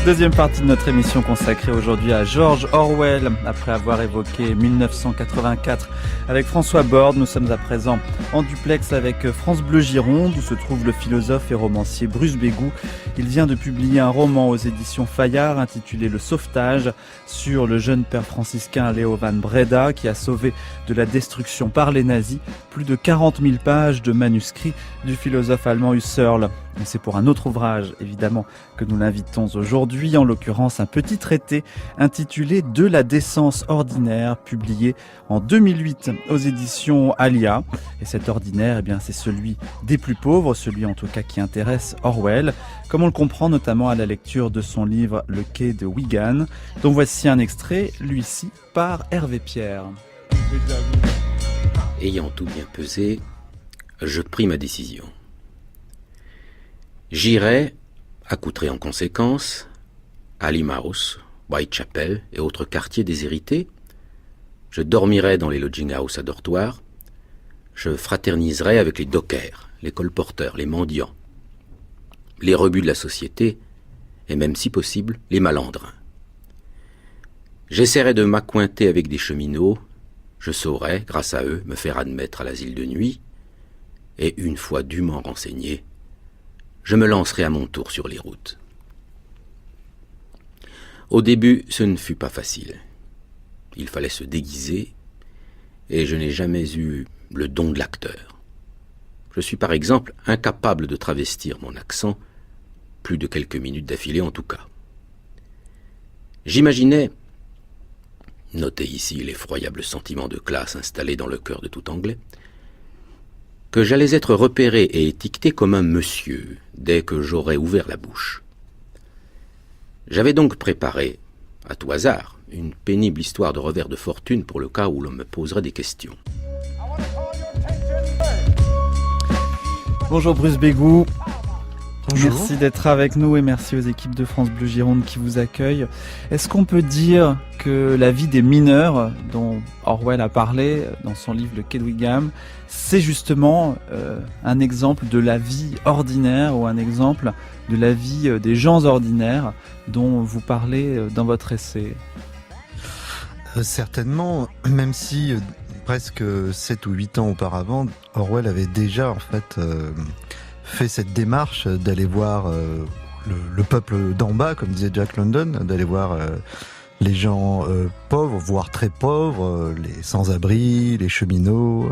Deuxième partie de notre émission consacrée aujourd'hui à George Orwell. Après avoir évoqué 1984 avec François Borde, nous sommes à présent en duplex avec France Bleu Gironde, où se trouve le philosophe et romancier Bruce Bégou. Il vient de publier un roman aux éditions Fayard intitulé Le Sauvetage, sur le jeune père franciscain Leo van Breda qui a sauvé de la destruction par les nazis plus de 40 000 pages de manuscrits du philosophe allemand Husserl. Mais c'est pour un autre ouvrage, évidemment, que nous l'invitons aujourd'hui, en l'occurrence un petit traité intitulé De la décence ordinaire, publié en 2008 aux éditions Alia. Et cet ordinaire, eh bien, c'est celui des plus pauvres, celui en tout cas qui intéresse Orwell, comme on le comprend notamment à la lecture de son livre Le quai de Wigan, dont voici un extrait, lui-ci, par Hervé Pierre. Ayant tout bien pesé, je pris ma décision. J'irai, accoutré en conséquence, à Limehouse, Whitechapel et autres quartiers déshérités. Je dormirai dans les lodging house à dortoir. Je fraterniserai avec les dockers, les colporteurs, les mendiants, les rebuts de la société et même, si possible, les malandrins. J'essaierai de m'accointer avec des cheminots. Je saurai, grâce à eux, me faire admettre à l'asile de nuit. Et une fois dûment renseigné, je me lancerai à mon tour sur les routes. Au début, ce ne fut pas facile. Il fallait se déguiser, et je n'ai jamais eu le don de l'acteur. Je suis par exemple incapable de travestir mon accent, plus de quelques minutes d'affilée en tout cas. J'imaginais, notez ici l'effroyable sentiment de classe installé dans le cœur de tout Anglais, que j'allais être repéré et étiqueté comme un monsieur dès que j'aurais ouvert la bouche. J'avais donc préparé, à tout hasard, une pénible histoire de revers de fortune pour le cas où l'on me poserait des questions. Bonjour Bruce Bégou. Bonjour. Merci d'être avec nous et merci aux équipes de France Bleu Gironde qui vous accueillent. Est-ce qu'on peut dire que la vie des mineurs, dont Orwell a parlé dans son livre Le quai de Wigan, c'est justement un exemple de la vie ordinaire ou un exemple de la vie des gens ordinaires dont vous parlez dans votre essai? Certainement, même si presque 7 ou 8 ans auparavant, Orwell avait déjà en fait fait cette démarche d'aller voir le peuple d'en bas, comme disait Jack London, d'aller voir les gens pauvres, voire très pauvres, les sans-abri, les cheminots,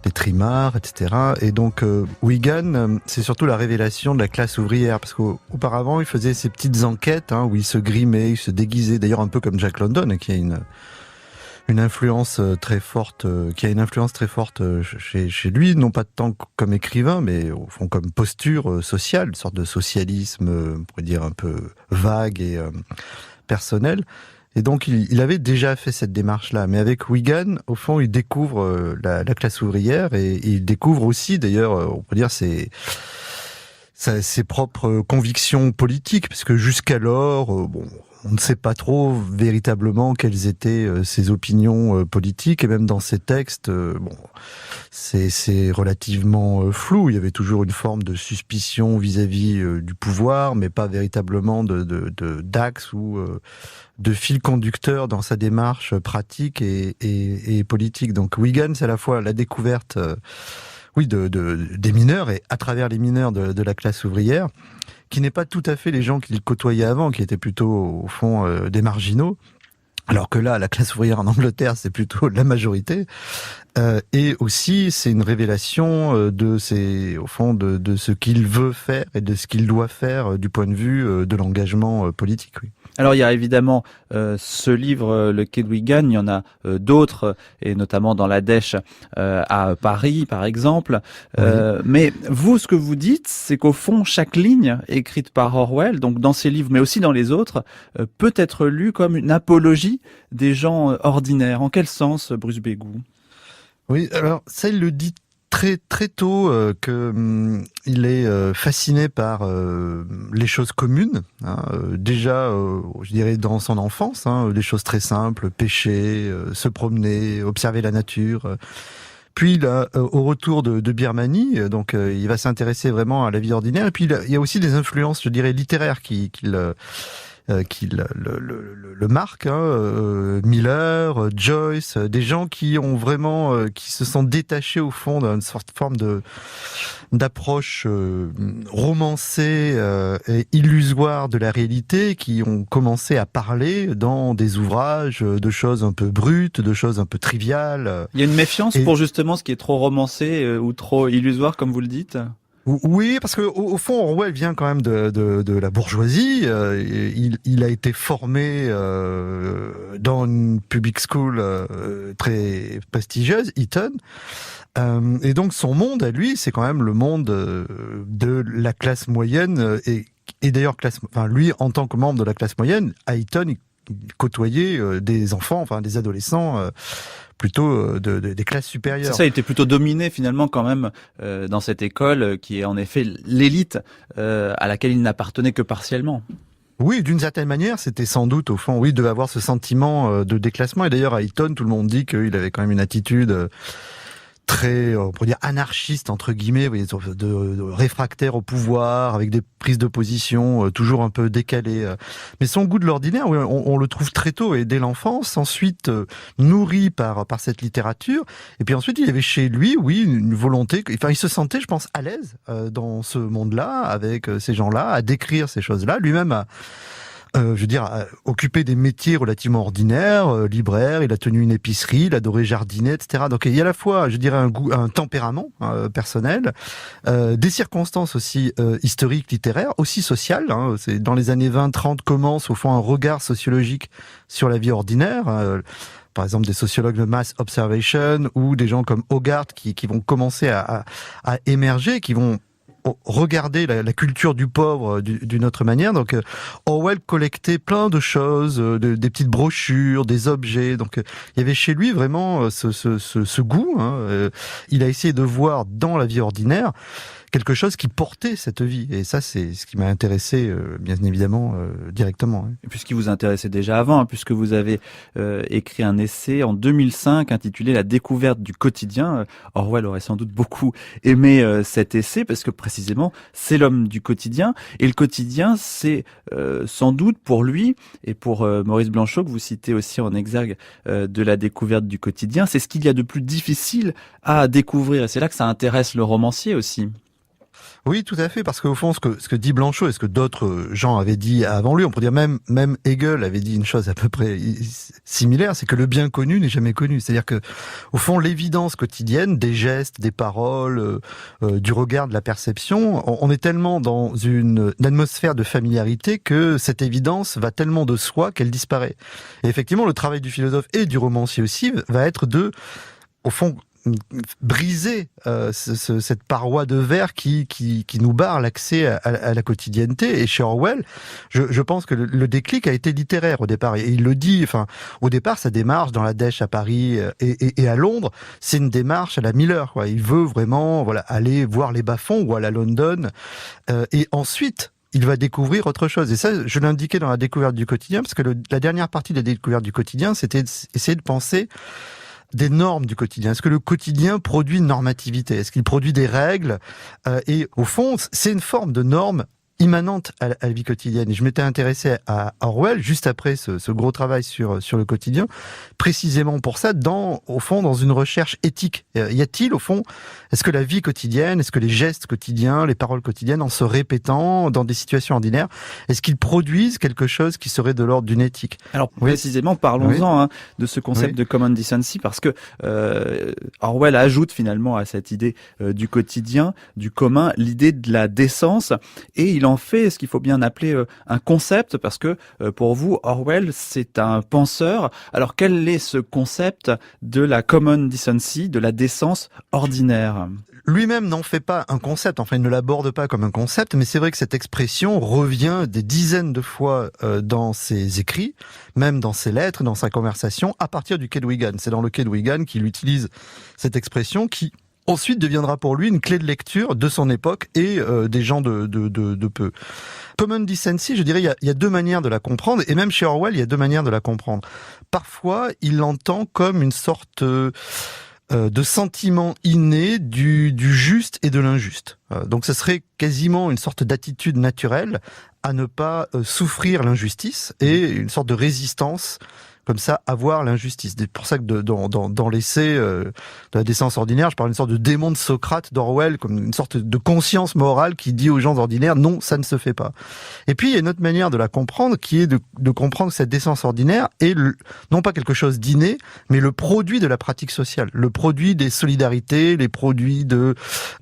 les trimards, etc. Et donc Wigan, c'est surtout la révélation de la classe ouvrière, parce qu'auparavant il faisait ces petites enquêtes où il se grimait, il se déguisait, d'ailleurs un peu comme Jack London, qui a une influence très forte, chez lui, non pas tant comme écrivain, mais au fond comme posture sociale, une sorte de socialisme, on pourrait dire un peu vague et personnel. Et donc il avait déjà fait cette démarche-là, mais avec Wigan, au fond, il découvre la classe ouvrière et il découvre aussi, d'ailleurs, on peut dire ses propres convictions politiques, parce que jusqu'alors, on ne sait pas trop véritablement quelles étaient ses opinions politiques, et même dans ses textes, c'est relativement flou. Il y avait toujours une forme de suspicion vis-à-vis du pouvoir, mais pas véritablement d'axe ou de fil conducteur dans sa démarche pratique et politique. Donc Wigan, c'est à la fois la découverte des mineurs, et à travers les mineurs de la classe ouvrière, qui n'est pas tout à fait les gens qu'il côtoyait avant, qui étaient plutôt, au fond, des marginaux. Alors que là, la classe ouvrière en Angleterre, c'est plutôt la majorité. Et aussi, c'est une révélation de ce qu'il veut faire et de ce qu'il doit faire du point de vue de l'engagement politique. Oui. Alors il y a évidemment ce livre Le quai de Wigan, il y en a d'autres, et notamment dans la Dèche à Paris par exemple. Oui. Mais vous, ce que vous dites, c'est qu'au fond, chaque ligne écrite par Orwell, donc dans ses livres mais aussi dans les autres, peut être lue comme une apologie des gens ordinaires. En quel sens, Bruce Bégou? Oui, alors ça, il le dit très très tôt, il est fasciné par les choses communes, déjà je dirais dans son enfance, des choses très simples, pêcher, se promener, observer la nature, Puis là, au retour de Birmanie, donc il va s'intéresser vraiment à la vie ordinaire. Et puis il y a aussi des influences, je dirais, littéraires qui le marquent. Miller, Joyce, des gens qui ont vraiment, qui se sont détachés au fond d'une forme d'approche romancée et illusoire de la réalité, qui ont commencé à parler dans des ouvrages de choses un peu brutes, de choses un peu triviales. Il y a une méfiance pour justement ce qui est trop romancé ou trop illusoire, comme vous le dites. Oui, parce que au fond, Orwell vient quand même de la bourgeoisie. Il a été formé dans une public school très prestigieuse, Eton. Et donc son monde à lui, c'est quand même le monde de la classe moyenne. Et d'ailleurs, lui, en tant que membre de la classe moyenne, à Eton, il côtoyait des enfants, des adolescents plutôt des classes supérieures. C'est ça, il était plutôt dominé finalement quand même dans cette école qui est en effet l'élite à laquelle il n'appartenait que partiellement. Oui, d'une certaine manière, c'était sans doute au fond, oui, devait avoir ce sentiment de déclassement. Et d'ailleurs, à Eton, tout le monde dit qu'il avait quand même une attitude très, on pourrait dire, anarchiste, entre guillemets, vous voyez, de réfractaire au pouvoir, avec des prises de position toujours un peu décalées. Mais son goût de l'ordinaire, oui, on le trouve très tôt et dès l'enfance, ensuite nourri par cette littérature. Et puis ensuite, il avait chez lui, oui, une volonté, il se sentait, je pense, à l'aise dans ce monde-là, avec ces gens-là, à décrire ces choses-là. Lui-même a occupé des métiers relativement ordinaires, libraire, il a tenu une épicerie, il adorait jardiner, etc. Donc il y a à la fois, un tempérament personnel, des circonstances aussi historiques, littéraires, aussi sociales. C'est dans les années 20-30 commence au fond un regard sociologique sur la vie ordinaire. Par exemple, des sociologues de mass observation ou des gens comme Hogarth qui vont commencer à émerger, qui vont regarder la culture du pauvre d'une autre manière. Donc Orwell collectait plein de choses, des petites brochures, des objets. Donc il y avait chez lui vraiment ce goût. Il a essayé de voir dans la vie ordinaire quelque chose qui portait cette vie. Et ça, c'est ce qui m'a intéressé, bien évidemment, directement. Et puis ce qui vous intéressait déjà avant, puisque vous avez écrit un essai en 2005 intitulé « La découverte du quotidien ». Orwell aurait sans doute beaucoup aimé cet essai, parce que précisément, c'est l'homme du quotidien. Et le quotidien, c'est sans doute pour lui, et pour Maurice Blanchot, que vous citez aussi en exergue de la découverte du quotidien, c'est ce qu'il y a de plus difficile à découvrir. Et c'est là que ça intéresse le romancier aussi. Oui, tout à fait, parce qu'au fond, ce que dit Blanchot et ce que d'autres gens avaient dit avant lui, on pourrait dire même Hegel avait dit une chose à peu près similaire, c'est que le bien connu n'est jamais connu. C'est-à-dire que, au fond, l'évidence quotidienne, des gestes, des paroles, du regard, de la perception, on est tellement dans une atmosphère de familiarité que cette évidence va tellement de soi qu'elle disparaît. Et effectivement, le travail du philosophe et du romancier aussi va être au fond, briser cette paroi de verre qui nous barre l'accès à la quotidienneté. Et chez Orwell, je pense que le déclic a été littéraire au départ. Et il le dit, au départ, sa démarche dans la Dèche à Paris et à Londres, c'est une démarche à la Miller, quoi. Il veut vraiment, aller voir les bas-fonds ou aller à London. Et ensuite, il va découvrir autre chose. Et ça, je l'indiquais dans la découverte du quotidien, parce que la dernière partie de la découverte du quotidien, c'était essayer de penser des normes du quotidien. Est-ce que le quotidien produit une normativité? Est-ce qu'il produit des règles? Et au fond, c'est une forme de norme immanente à la vie quotidienne. Et je m'étais intéressé à Orwell juste après ce gros travail sur le quotidien, précisément pour ça, au fond, dans une recherche éthique. Y a-t-il, au fond, est-ce que la vie quotidienne, est-ce que les gestes quotidiens, les paroles quotidiennes, en se répétant dans des situations ordinaires, est-ce qu'ils produisent quelque chose qui serait de l'ordre d'une éthique? Alors, précisément, parlons-en de ce concept de common decency, parce que Orwell ajoute finalement à cette idée du quotidien, du commun, l'idée de la décence, et il en fait ce qu'il faut bien appeler un concept, parce que pour vous, Orwell, c'est un penseur. Alors, quel est ce concept de la common decency, de la décence ordinaire? Lui-même n'en fait pas un concept, enfin il ne l'aborde pas comme un concept, mais c'est vrai que cette expression revient des dizaines de fois dans ses écrits, même dans ses lettres, dans sa conversation, à partir du quai de Wigan. C'est dans le quai de Wigan qu'il utilise cette expression qui ensuite deviendra pour lui une clé de lecture de son époque et des gens de peu. Common decency, je dirais, il y a deux manières de la comprendre, et même chez Orwell, il y a deux manières de la comprendre. Parfois, il l'entend comme une sorte de sentiments innés du juste et de l'injuste. Donc ce serait quasiment une sorte d'attitude naturelle à ne pas souffrir l'injustice et une sorte de résistance comme ça à voir l'injustice. C'est pour ça que dans l'essai de la décence ordinaire, je parle d'une sorte de démon de Socrate d'Orwell, comme une sorte de conscience morale qui dit aux gens ordinaires non, ça ne se fait pas. Et puis il y a une autre manière de la comprendre qui est de comprendre que cette décence ordinaire est non pas quelque chose d'inné, mais le produit de la pratique sociale, le produit des solidarités, les produits de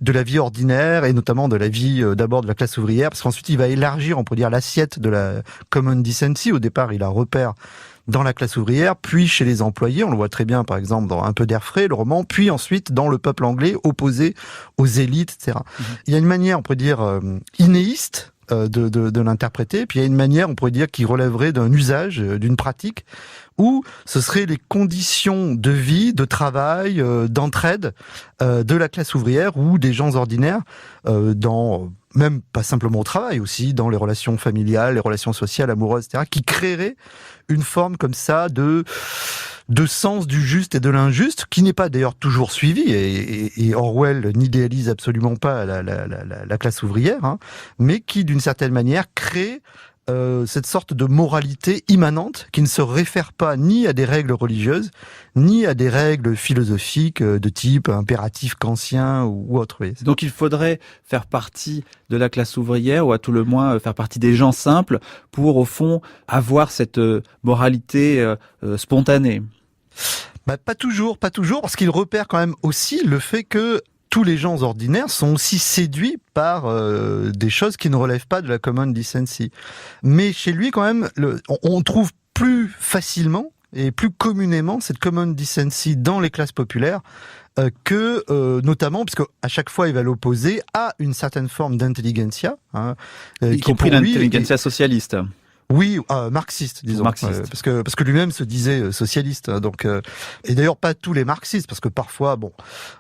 la vie ordinaire et notamment de la vie d'abord de la classe ouvrière, parce qu'ensuite il va élargir, on peut dire, l'assiette de la common decency. Au départ, il la repère dans la classe ouvrière, puis chez les employés, on le voit très bien par exemple dans Un peu d'air frais, le roman, puis ensuite dans le peuple anglais opposé aux élites, etc. Il y a une manière, on pourrait dire, innéiste de l'interpréter, puis il y a une manière, on pourrait dire, qui relèverait d'un usage, d'une pratique, où ce seraient les conditions de vie, de travail, d'entraide de la classe ouvrière ou des gens ordinaires dans... même pas simplement au travail, aussi dans les relations familiales, les relations sociales, amoureuses, etc., qui créeraient une forme comme ça de sens du juste et de l'injuste, qui n'est pas d'ailleurs toujours suivi, et Orwell n'idéalise absolument pas la classe ouvrière, hein, mais qui d'une certaine manière crée cette sorte de moralité immanente qui ne se réfère pas ni à des règles religieuses, ni à des règles philosophiques de type impératif kantien ou autre. Oui. Donc il faudrait faire partie de la classe ouvrière, ou à tout le moins faire partie des gens simples, pour au fond avoir cette moralité spontanée. Pas toujours, parce qu'il repère quand même aussi le fait que tous les gens ordinaires sont aussi séduits par des choses qui ne relèvent pas de la common decency. Mais chez lui, quand même, on trouve plus facilement et plus communément cette common decency dans les classes populaires que notamment, puisque à chaque fois il va l'opposer à une certaine forme d'intelligentsia, hein, y compris l'intelligentsia socialiste. Oui, marxiste, disons, marxiste. Parce que lui-même se disait socialiste. Donc, et d'ailleurs pas tous les marxistes, parce que parfois, bon,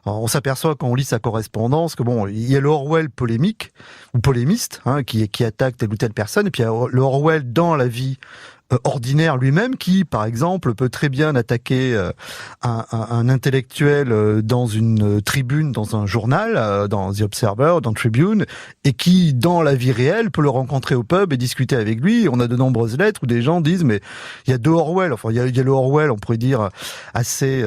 on s'aperçoit quand on lit sa correspondance que bon, il y a le Orwell polémique ou polémiste, hein, qui attaque telle ou telle personne, et puis il y a le Orwell dans la vie ordinaire lui-même, qui, par exemple, peut très bien attaquer un intellectuel dans une tribune, dans un journal, dans The Observer, dans Tribune, et qui, dans la vie réelle, peut le rencontrer au pub et discuter avec lui. On a de nombreuses lettres où des gens disent, mais il y a deux Orwell. Enfin, il y a le Orwell, on pourrait dire, assez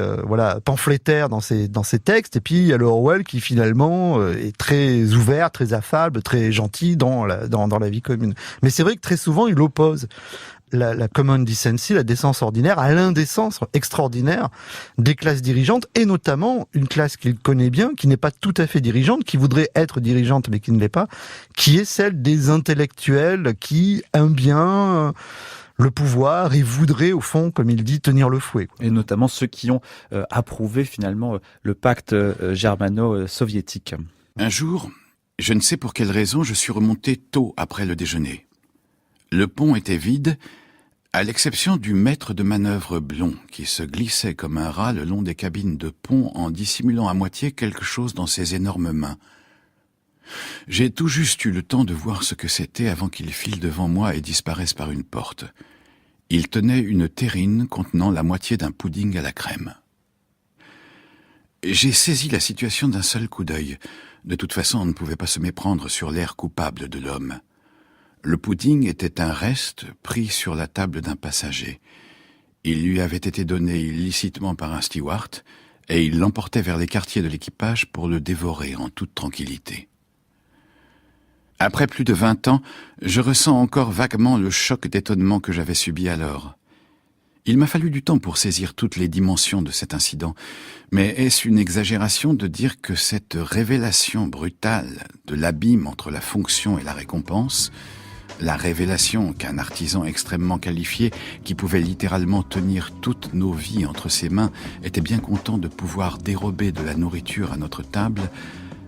pamphlétaire dans ses textes, et puis il y a le Orwell qui, finalement, est très ouvert, très affable, très gentil dans la vie commune. Mais c'est vrai que très souvent, il oppose la common decency, la décence ordinaire, à l'indécence extraordinaire des classes dirigeantes, et notamment une classe qu'il connaît bien, qui n'est pas tout à fait dirigeante, qui voudrait être dirigeante mais qui ne l'est pas, qui est celle des intellectuels qui aiment bien le pouvoir et voudraient, au fond, comme il dit, tenir le fouet. Et notamment ceux qui ont approuvé finalement le pacte germano-soviétique. Un jour, je ne sais pour quelle raison, je suis remonté tôt après le déjeuner. Le pont était vide, à l'exception du maître de manœuvre blond, qui se glissait comme un rat le long des cabines de pont en dissimulant à moitié quelque chose dans ses énormes mains. J'ai tout juste eu le temps de voir ce que c'était avant qu'il file devant moi et disparaisse par une porte. Il tenait une terrine contenant la moitié d'un pudding à la crème. J'ai saisi la situation d'un seul coup d'œil. De toute façon, on ne pouvait pas se méprendre sur l'air coupable de l'homme. Le pudding était un reste pris sur la table d'un passager. Il lui avait été donné illicitement par un steward, et il l'emportait vers les quartiers de l'équipage pour le dévorer en toute tranquillité. Après plus de 20 ans, je ressens encore vaguement le choc d'étonnement que j'avais subi alors. Il m'a fallu du temps pour saisir toutes les dimensions de cet incident, mais est-ce une exagération de dire que cette révélation brutale de l'abîme entre la fonction et la récompense, la révélation qu'un artisan extrêmement qualifié, qui pouvait littéralement tenir toutes nos vies entre ses mains, était bien content de pouvoir dérober de la nourriture à notre table,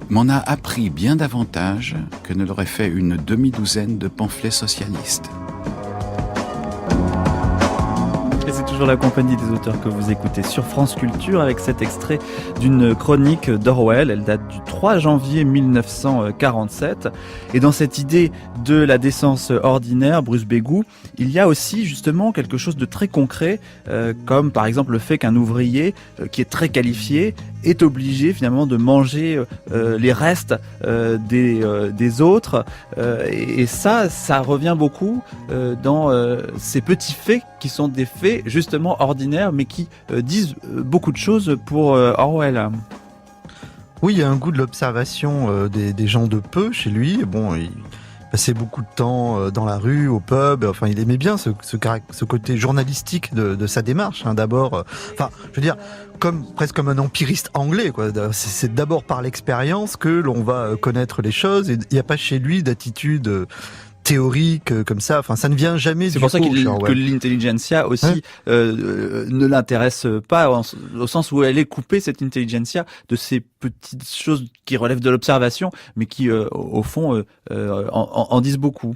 m'en a appris bien davantage que ne l'aurait fait une demi-douzaine de pamphlets socialistes. c'est toujours la compagnie des auteurs que vous écoutez sur France Culture avec cet extrait d'une chronique d'Orwell. Elle date du 3 janvier 1947. Et dans cette idée de la décence ordinaire, Bruce Begou, il y a aussi justement quelque chose de très concret, comme par exemple le fait qu'un ouvrier qui est très qualifié est obligé finalement de manger les restes des autres. Et ça revient beaucoup dans ces petits faits qui sont des faits justement ordinaires mais qui disent beaucoup de choses pour Orwell. Oui, il y a un goût de l'observation des gens de peu chez lui. Bon, il passait beaucoup de temps dans la rue, au pub. Enfin, il aimait bien ce côté journalistique de sa démarche. Hein. D'abord, je veux dire, presque comme un empiriste anglais, quoi. C'est d'abord par l'expérience que l'on va connaître les choses. Et il n'y a pas chez lui d'attitude théorique comme ça. Enfin, ça ne vient jamais. C'est pour ça que l'intelligentsia aussi ne l'intéresse pas, au sens où elle est coupée, cette intelligentsia, de ces petites choses qui relèvent de l'observation, mais qui, au fond, en disent beaucoup.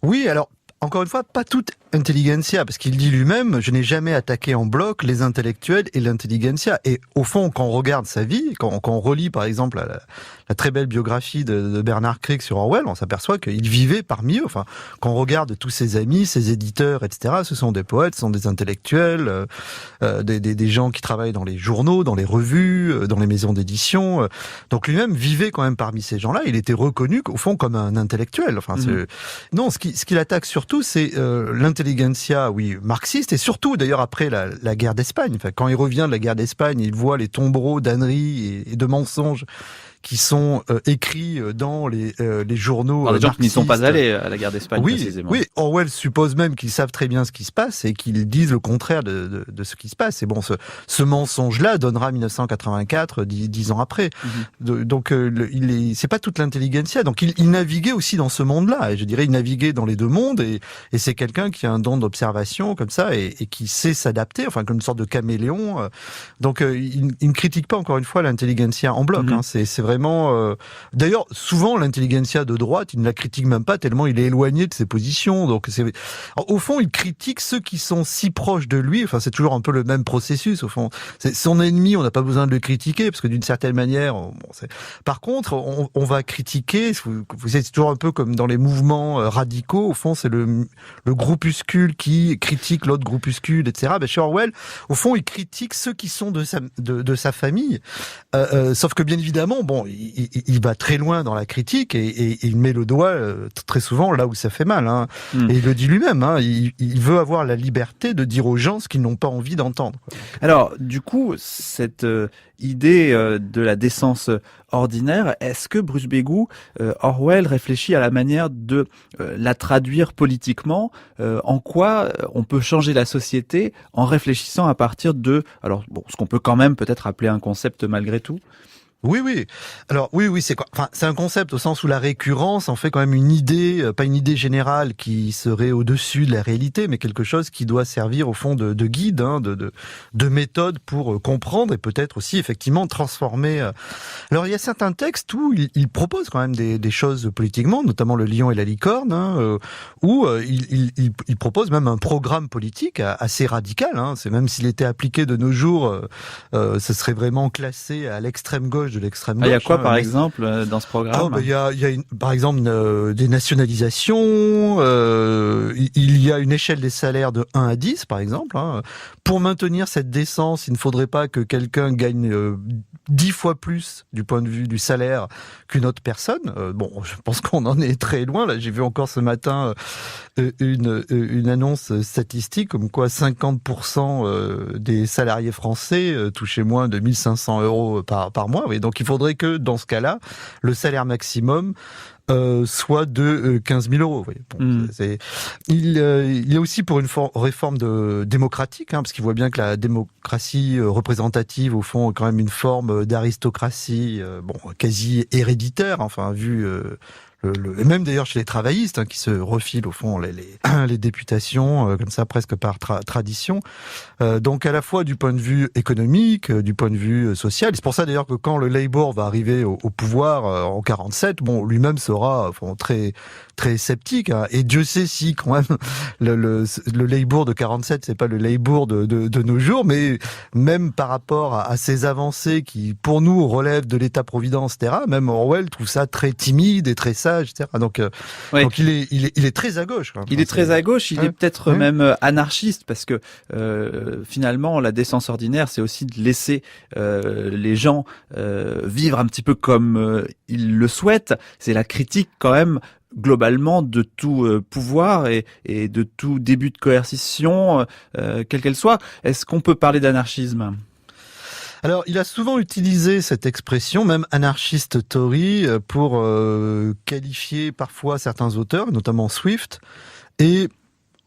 Oui, alors, encore une fois, pas toute intelligentsia, parce qu'il dit lui-même, je n'ai jamais attaqué en bloc les intellectuels et l'intelligentsia. Et au fond, quand on regarde sa vie, quand on relit par exemple la très belle biographie de Bernard Crick sur Orwell, on s'aperçoit qu'il vivait parmi eux. Enfin, quand on regarde tous ses amis, ses éditeurs, etc., ce sont des poètes, ce sont des intellectuels, des gens qui travaillent dans les journaux, dans les revues, dans les maisons d'édition. Donc lui-même vivait quand même parmi ces gens-là. Il était reconnu au fond comme un intellectuel. Enfin, non, ce qu'il attaque surtout, c'est l'intelligentsia, oui, marxiste, et surtout d'ailleurs après la guerre d'Espagne. Enfin, quand il revient de la guerre d'Espagne, il voit les tombereaux d'âneries et de mensonges qui sont écrits dans les journaux. Alors, des gens qui n'y sont pas allés à la guerre d'Espagne, précisément. Oui, Orwell suppose même qu'ils savent très bien ce qui se passe et qu'ils disent le contraire de ce qui se passe. Et bon, ce mensonge-là donnera 1984, 10 ans après. Donc, c'est pas toute l'intelligentsia. Donc, il naviguait aussi dans ce monde-là. Et je dirais, il naviguait dans les deux mondes. Et c'est quelqu'un qui a un don d'observation comme ça et qui sait s'adapter, enfin, comme une sorte de caméléon. Donc, il ne critique pas, encore une fois, l'intelligentsia en bloc. Hein. C'est vraiment... D'ailleurs, souvent, l'intelligentsia de droite, il ne la critique même pas tellement il est éloigné de ses positions. Donc, au fond, il critique ceux qui sont si proches de lui. Enfin, c'est toujours un peu le même processus, au fond. C'est son ennemi, on n'a pas besoin de le critiquer, parce que d'une certaine manière... Par contre, on va critiquer, vous êtes toujours un peu comme dans les mouvements radicaux, au fond, c'est le groupuscule qui critique l'autre groupuscule, etc. Ben, chez Orwell, au fond, il critique ceux qui sont de sa famille. Sauf que, bien évidemment, bon, il va très loin dans la critique et il met le doigt très souvent là où ça fait mal. Hein. Et il le dit lui-même, hein, il veut avoir la liberté de dire aux gens ce qu'ils n'ont pas envie d'entendre. Alors, du coup, cette idée de la décence ordinaire, est-ce que Bruce Begou, Orwell réfléchit à la manière de la traduire politiquement, en quoi on peut changer la société en réfléchissant à partir de, alors bon, ce qu'on peut quand même peut-être appeler un concept malgré tout? Oui. Alors oui, c'est un concept au sens où la récurrence en fait quand même une idée, pas une idée générale qui serait au-dessus de la réalité, mais quelque chose qui doit servir au fond de guide, hein, de méthode pour comprendre et peut-être aussi effectivement transformer. Alors il y a certains textes où il propose quand même des choses politiquement, notamment le Lion et la licorne, hein, où il propose même un programme politique assez radical. Hein, c'est même s'il était appliqué de nos jours, ce serait vraiment classé à l'extrême gauche de l'extrême gauche. Il y a quoi par exemple dans ce programme? Il y a par exemple des nationalisations, il y a une échelle des salaires de 1 à 10 par exemple. Hein. Pour maintenir cette décence, il ne faudrait pas que quelqu'un gagne 10 fois plus du point de vue du salaire qu'une autre personne. Bon, je pense qu'on en est très loin. Là, j'ai vu encore ce matin une annonce statistique comme quoi 50% des salariés français touchaient moins de 1 500 € par mois. Oui, donc il faudrait que dans ce cas-là, le salaire maximum soit de 15 000 €. Bon, il y a aussi pour une réforme démocratique, hein, parce qu'il voit bien que la démocratie représentative, au fond, est quand même une forme d'aristocratie quasi héréditaire, enfin, vu... et même d'ailleurs chez les travaillistes, hein, qui se refilent au fond les députations comme ça presque par tradition. Donc à la fois du point de vue économique, du point de vue social. C'est pour ça d'ailleurs que quand le Labour va arriver au pouvoir en 47, bon, lui-même sera très très sceptique, hein. Et Dieu sait si quand même le Labour de 47, c'est pas le Labour de nos jours, mais même par rapport à ces avancées qui pour nous relèvent de l'État-providence, etc. Même Orwell trouve ça très timide et très sage, etc. Donc il est très à gauche. Quoi. Il est très à gauche. Il est peut-être même anarchiste parce que finalement la décence ordinaire, c'est aussi de laisser les gens vivre un petit peu comme ils le souhaitent. C'est la critique quand même globalement de tout pouvoir et de tout début de coercition, quelle qu'elle soit. Est-ce qu'on peut parler d'anarchisme ? Alors, il a souvent utilisé cette expression, même anarchiste Tory, pour qualifier parfois certains auteurs, notamment Swift, et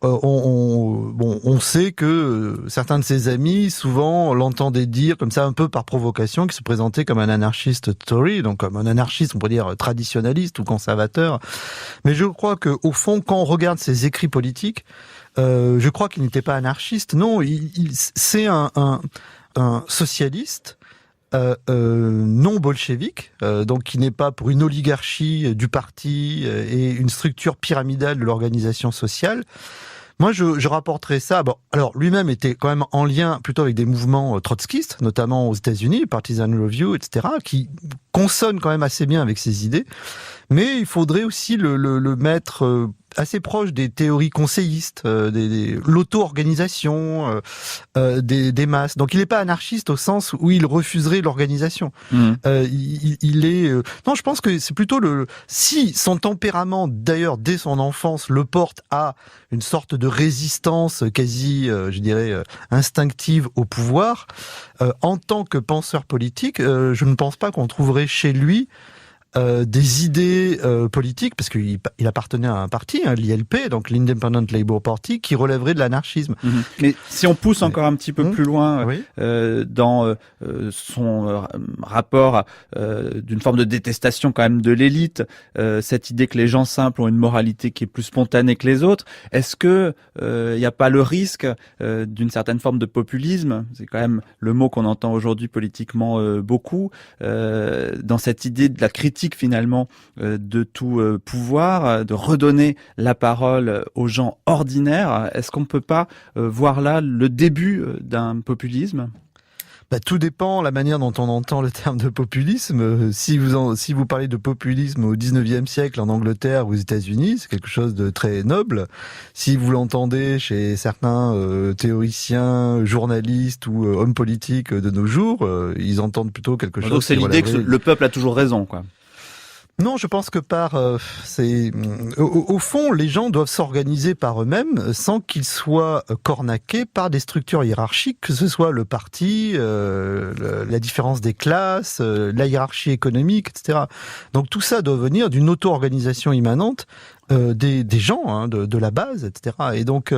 on sait que certains de ses amis souvent l'entendaient dire comme ça un peu par provocation qu'il se présentait comme un anarchiste Tory, donc comme un anarchiste on pourrait dire traditionnaliste ou conservateur. Mais je crois que au fond, quand on regarde ses écrits politiques, je crois qu'il n'était pas anarchiste. Non, c'est un socialiste. Non bolchevique, donc qui n'est pas pour une oligarchie du parti et une structure pyramidale de l'organisation sociale. Moi, je rapporterais ça. Bon, alors lui-même était quand même en lien plutôt avec des mouvements trotskistes, notamment aux États-Unis, Partisan Review, etc., qui consonnent quand même assez bien avec ses idées. Mais il faudrait aussi le mettre assez proche des théories conseillistes, l'auto-organisation des masses. Donc il n'est pas anarchiste au sens où il refuserait l'organisation. Il est... Non, je pense que c'est plutôt si son tempérament, d'ailleurs, dès son enfance, le porte à une sorte de résistance quasi, je dirais, instinctive au pouvoir, en tant que penseur politique, je ne pense pas qu'on trouverait chez lui des idées politiques, parce qu'il appartenait à un parti, l'ILP, donc l'Independent Labour Party, qui relèverait de l'anarchisme. Mais si on pousse encore un petit peu plus loin dans son rapport d'une forme de détestation quand même de l'élite, cette idée que les gens simples ont une moralité qui est plus spontanée que les autres, est-ce que il n'y a pas le risque d'une certaine forme de populisme, c'est quand même le mot qu'on entend aujourd'hui politiquement beaucoup, dans cette idée de la critique finalement de tout pouvoir, de redonner la parole aux gens ordinaires. Est-ce qu'on ne peut pas voir là le début d'un populisme ? Tout dépend la manière dont on entend le terme de populisme. Si vous parlez de populisme au 19e siècle en Angleterre ou aux États-Unis, c'est quelque chose de très noble. Si vous l'entendez chez certains théoriciens, journalistes ou hommes politiques de nos jours, ils entendent plutôt quelque chose. Donc c'est l'idée que le peuple a toujours raison, quoi. Non, je pense que au fond, les gens doivent s'organiser par eux-mêmes sans qu'ils soient cornaqués par des structures hiérarchiques, que ce soit le parti, la différence des classes, la hiérarchie économique, etc. Donc tout ça doit venir d'une auto-organisation immanente des gens, de la base, etc. Et donc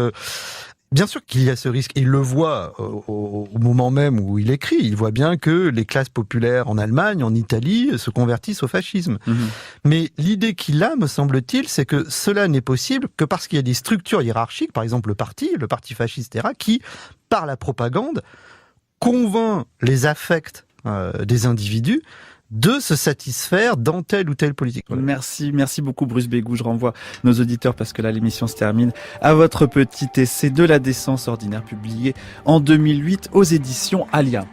bien sûr qu'il y a ce risque. Il le voit au moment même où il écrit. Il voit bien que les classes populaires en Allemagne, en Italie, se convertissent au fascisme. Mais l'idée qu'il a, me semble-t-il, c'est que cela n'est possible que parce qu'il y a des structures hiérarchiques, par exemple le parti fasciste, etc., qui, par la propagande, convainc les affects des individus de se satisfaire dans telle ou telle politique. Voilà. Merci beaucoup Bruce Bégou. Je renvoie nos auditeurs, parce que là l'émission se termine, à votre petit essai de la décence ordinaire publié en 2008 aux éditions Alia.